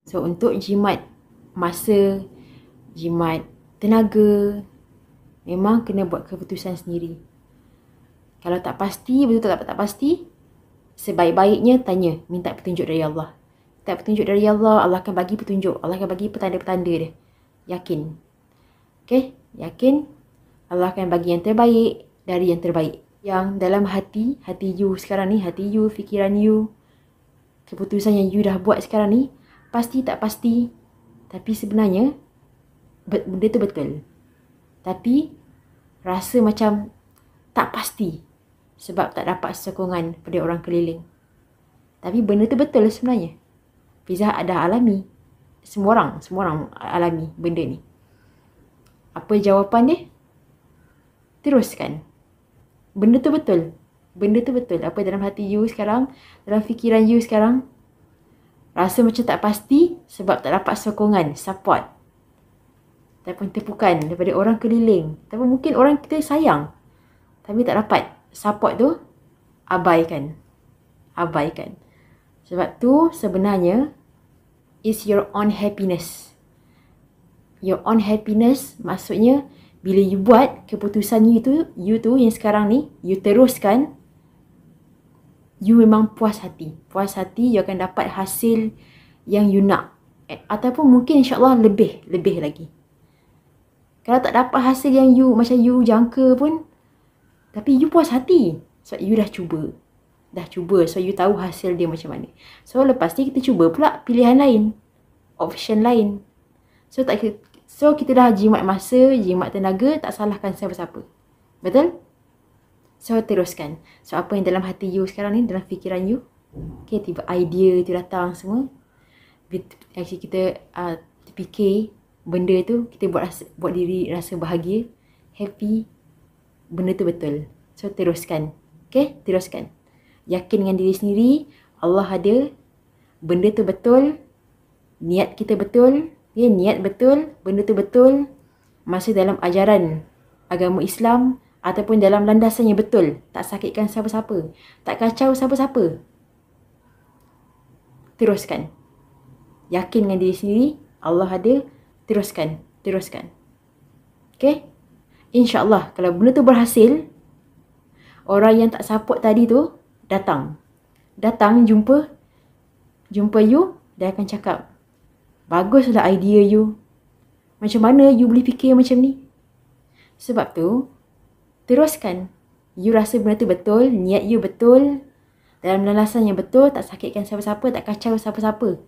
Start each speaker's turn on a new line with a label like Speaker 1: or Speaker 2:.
Speaker 1: So untuk jimat masa, jimat tenaga, memang kena buat keputusan sendiri. Kalau tak pasti, betul tak pasti, sebaik-baiknya tanya, minta petunjuk dari Allah. Minta petunjuk dari Allah, Allah akan bagi petunjuk. Allah akan bagi petanda-petanda dia. Yakin. Okay? Yakin Allah akan bagi yang terbaik dari yang terbaik. Yang dalam hati you sekarang ni, hati you, fikiran you, keputusan yang you dah buat sekarang ni, pasti tak pasti. Tapi sebenarnya, benda tu betul. Tapi, rasa macam tak pasti. Sebab tak dapat sokongan pada orang keliling. Tapi benda tu betul sebenarnya. Fizzah dah alami. Semua orang alami benda ni. Apa jawapan dia? Teruskan. Benda tu betul. Benda tu betul. Apa dalam hati you sekarang, dalam fikiran you sekarang, rasa macam tak pasti sebab tak dapat sokongan, support. Ataupun tepukan daripada orang keliling. Ataupun mungkin orang kita sayang. Tapi tak dapat support tu, abaikan. Abaikan. Sebab tu sebenarnya is your own happiness. Your own happiness maksudnya bila you buat keputusan you tu yang sekarang ni, you teruskan, you memang puas hati. Puas hati, you akan dapat hasil yang you nak. Ataupun mungkin insyaAllah lebih lagi. Kalau tak dapat hasil yang you, macam you jangka pun, tapi you puas hati. Sebab you dah cuba. So you tahu hasil dia macam mana. So lepas ni kita cuba pula pilihan lain. Option lain. So kita dah jimat masa, jimat tenaga, tak salahkan siapa-siapa. Betul? So teruskan. So apa yang dalam hati you sekarang ni, dalam fikiran you, okay, tiba idea tu datang semua. Actually kita fikir benda tu, kita buat diri rasa bahagia, happy. Benda tu betul. So teruskan. Okay, teruskan. Yakin dengan diri sendiri, Allah ada, benda tu betul, niat kita betul, niat betul, benda tu betul, masa dalam ajaran agama Islam ataupun dalam landasan yang betul, tak sakitkan siapa-siapa, tak kacau siapa-siapa. Teruskan. Yakin dengan diri sendiri, Allah ada, teruskan. Okay? InsyaAllah, kalau benda tu berhasil, orang yang tak support tadi tu, datang jumpa you, dia akan cakap, baguslah idea you, macam mana you boleh fikir macam ni. Sebab tu teruskan. You rasa benda tu betul, niat you betul, dalam landasan yang betul, tak sakitkan siapa-siapa, tak kacau siapa-siapa,